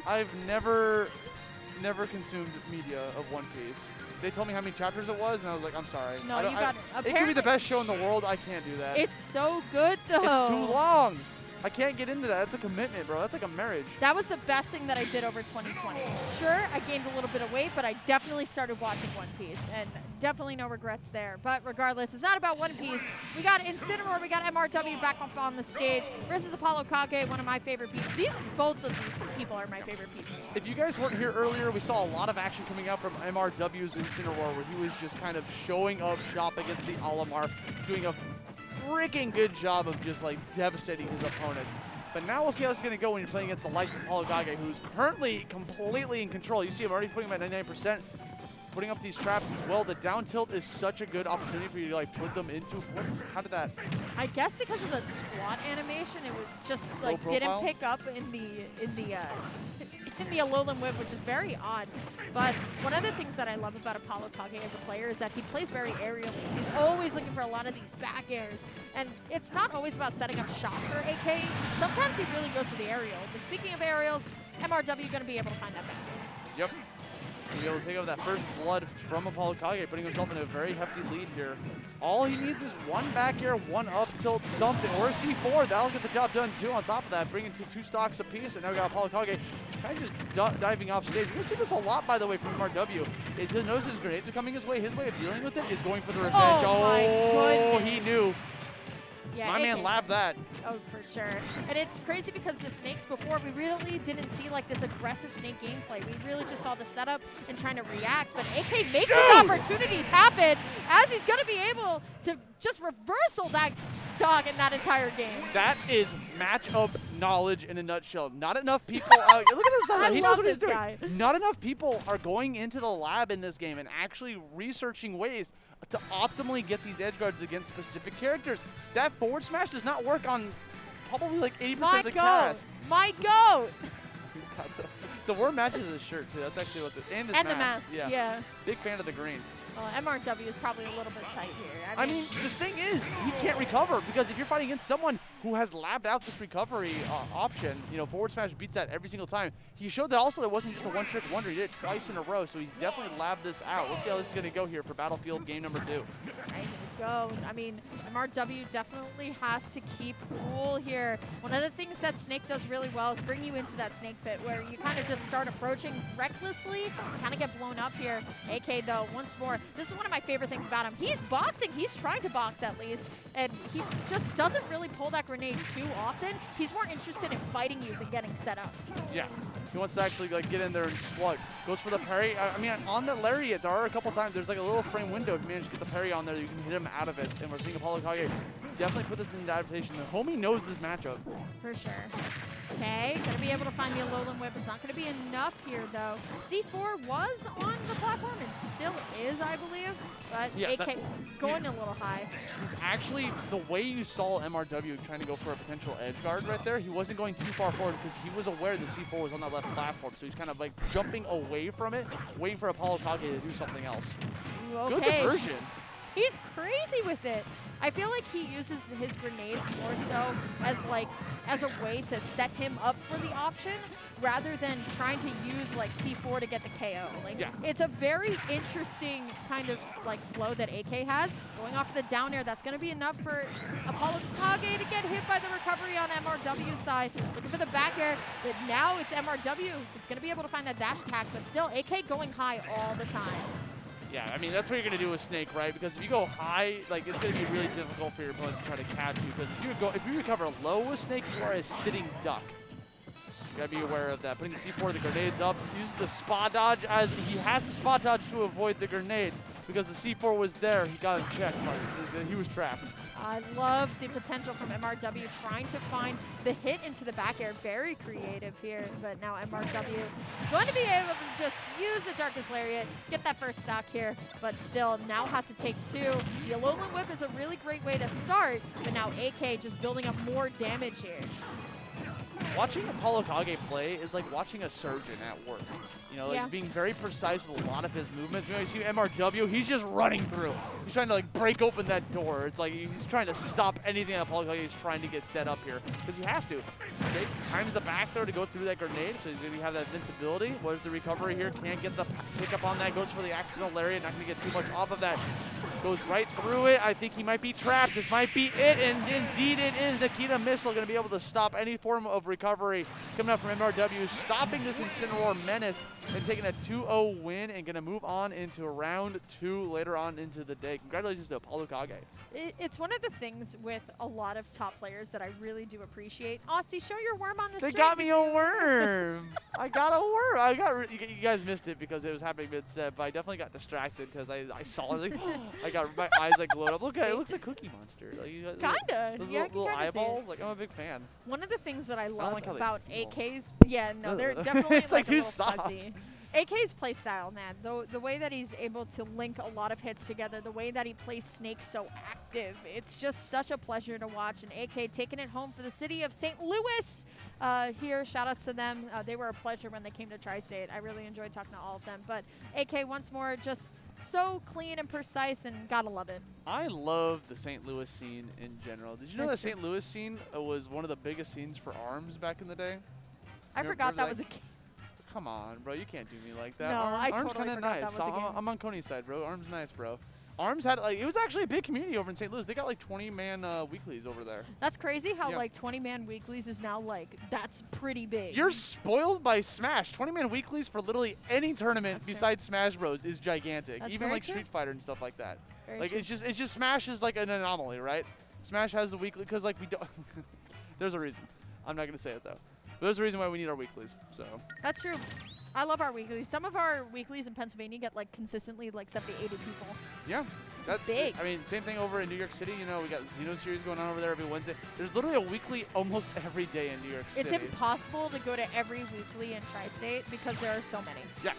I've never consumed media of One Piece. They told me how many chapters it was, and I was like, I'm sorry. No, you got it. It could be the best show in the world. I can't do that. It's so good, though. It's too long. I can't get into that. That's a commitment, bro. That's like a marriage. That was the best thing that I did over 2020. Sure, I gained a little bit of weight, but I definitely started watching One Piece, and definitely no regrets there. But regardless, it's not about One Piece. We got Incineroar, we got MRW back up on the stage versus ApolloKage, one of my favorite people. Both of these people are my favorite people. If you guys weren't here earlier, we saw a lot of action coming out from MRW's Incineroar, where he was just kind of showing up shop against the Olimar, doing a freaking good job of just like devastating his opponent. But now we'll see how this is going to go when you're playing against the likes of ApolloKage, who's currently completely in control. You see him already putting him at 99%, putting up these traps as well. The down tilt is such a good opportunity for you to like put them into. How did that? I guess because of the squat animation, it would just like didn't pick up in the Alolan Whip, which is very odd. But one of the things that I love about ApolloKage as a player is that he plays very aerially. He's always looking for a lot of these back airs. And it's not always about setting up shot for AK. Sometimes he really goes to the aerial. But speaking of aerials, MRW going to be able to find that back air. Yep. He'll be able to take over that first blood from ApolloKage, putting himself in a very hefty lead here. All he needs is one back air, one up tilt, something, or a C4. That'll get the job done too. On top of that, bringing two stocks apiece, and now we got ApolloKage kind of just diving off stage. You're going to see this a lot, by the way, from MRW. Is he'll notice his grenades are coming his way. His way of dealing with it is going for the revenge. Oh, he knew. Yeah, My man labbed that. Oh, for sure. And it's crazy because the snakes before, we really didn't see like this aggressive snake gameplay. We really just saw the setup and trying to react. But AK makes his opportunities happen as he's going to be able to just reversal that stock in that entire game. That is matchup knowledge in a nutshell. Not enough people look at this guy. He knows what he's doing. Not enough people are going into the lab in this game and actually researching ways to optimally get these edge guards against specific characters. That forward smash does not work on probably like 80% of the cast. My goat! He's got the word matches his shirt too. That's actually what's it. And his mask. And the mask. Yeah. Big fan of the green. Well, MRW is probably a little bit tight here. I mean, the thing is, he can't recover because if you're fighting against someone who has labbed out this recovery option, you know, forward smash beats that every single time. He showed that also it wasn't just a one-trick wonder. He did it twice in a row, so he's definitely labbed this out. We'll see how this is going to go here for Battlefield game number 2. There you go. I mean, MRW definitely has to keep cool here. One of the things that Snake does really well is bring you into that snake pit where you kind of just start approaching recklessly, kind of get blown up here. AK, though, once more, this is one of my favorite things about him. He's boxing. He's trying to box at least, and he just doesn't really pull that grenade too often. He's more interested in fighting you than getting set up. Yeah. He wants to actually like get in there and slug. Goes for the parry. I mean, on the lariat, there are a couple times there's like a little frame window. If you manage to get the parry on there, you can hit him out of it. And we're seeing ApolloKage definitely put this into adaptation. The homie knows this matchup. For sure. Okay, gonna be able to find the Alolan Whip. It's not gonna be enough here though. C4 was on the platform and still is, I believe. But yes, AK going a little high. He's actually, the way you saw MRW trying to go for a potential edge guard right there, he wasn't going too far forward because he was aware the C4 was on that left platform. So he's kind of like jumping away from it, waiting for ApolloKage to do something else. Ooh, okay. Good diversion. He's crazy with it. I feel like he uses his grenades more so as a way to set him up for the option rather than trying to use like C4 to get the KO. Like it's a very interesting kind of like flow that AK has. Going off of the down air, that's going to be enough for ApolloKage to get hit by the recovery on MRW's side. Looking for the back air, but now it's MRW. It's going to be able to find that dash attack, but still AK going high all the time. Yeah, I mean, that's what you're going to do with Snake, right? Because if you go high, like, it's going to be really difficult for your opponent to try to catch you. Because if you recover low with Snake, you are a sitting duck. You got to be aware of that. Putting the C4, the grenades up, use the spot dodge as he has to spot dodge to avoid the grenade. Because the C4 was there, he got a check mark. He was trapped. I love the potential from MRW trying to find the hit into the back air. Very creative here, but now MRW going to be able to just use the Darkest Lariat, get that first stock here, but still now has to take 2. The Alolan Whip is a really great way to start, but now AK just building up more damage here. watching ApolloKage play is like watching a surgeon at work. You know, like being very precise with a lot of his movements. You know, you see MRW, he's just running through. He's trying to like break open that door. It's like he's trying to stop anything that ApolloKage is trying to get set up here because he has to. Okay, times the back throw to go through that grenade, so he's going to have that invincibility. What is the recovery here? Can't get the pick up on that. Goes for the accidental lariat. Not going to get too much off of that. Goes right through it. I think he might be trapped. This might be it, and indeed it is. Nikita Missile going to be able to stop any form of recovery coming up from MRW, stopping this Incineroar menace and taking a 2-0 win and going to move on into round 2 later on into the day. Congratulations to ApolloKage. It's one of the things with a lot of top players that I really do appreciate. Aussie, show your worm on the stream. They got me a worm. I got a worm. You guys missed it because it was happening mid-set, but I definitely got distracted because I saw it. Like, my eyes like glowed up. Look at it. It looks like Cookie Monster. Like, kinda. Those Yeah, little eyeballs. Like, I'm a big fan. One of the things that I love like how they about feel. AK's, yeah, no, they're definitely It's like like a too little soft. fuzzy. AK's playstyle, man, the way that he's able to link a lot of hits together, the way that he plays Snake so active, it's just such a pleasure to watch. And AK taking it home for the city of St. Louis here. Shout outs to them. They were a pleasure when they came to Tri-State. I really enjoyed talking to all of them. But AK, once more, just so clean and precise, and gotta love it. I love the St. Louis scene in general. Did you know That's that true. St. Louis scene was one of the biggest scenes for ARMS back in the day? I forgot that was a game. Come on, bro. You can't do me like that. No, I ARMS totally kinda forgot nice. that was a game. I'm on Coney's side, bro. ARMS nice, bro. ARMS had, like, it was actually a big community over in St. Louis. They got, like, 20-man weeklies over there. That's crazy how, Yeah. like, 20-man weeklies is now, like, that's pretty big. You're spoiled by Smash. 20-man weeklies for literally any tournament That's true. besides Smash Bros. Is gigantic. That's Even, very like, true. Street Fighter and stuff like that. Very Like, true. it's just Smash is, like, an anomaly, right? Smash has the weekly, because, like, we don't. There's a reason. I'm not going to say it, though. But there's a reason why we need our weeklies, so. That's true. I love our weeklies. Some of our weeklies in Pennsylvania get like consistently like 70, 80 people. Yeah. That's big. I mean, same thing over in New York City. You know, we got Xeno Series going on over there every Wednesday. There's literally a weekly almost every day in New York City. It's impossible to go to every weekly in Tri-State because there are so many. Yeah.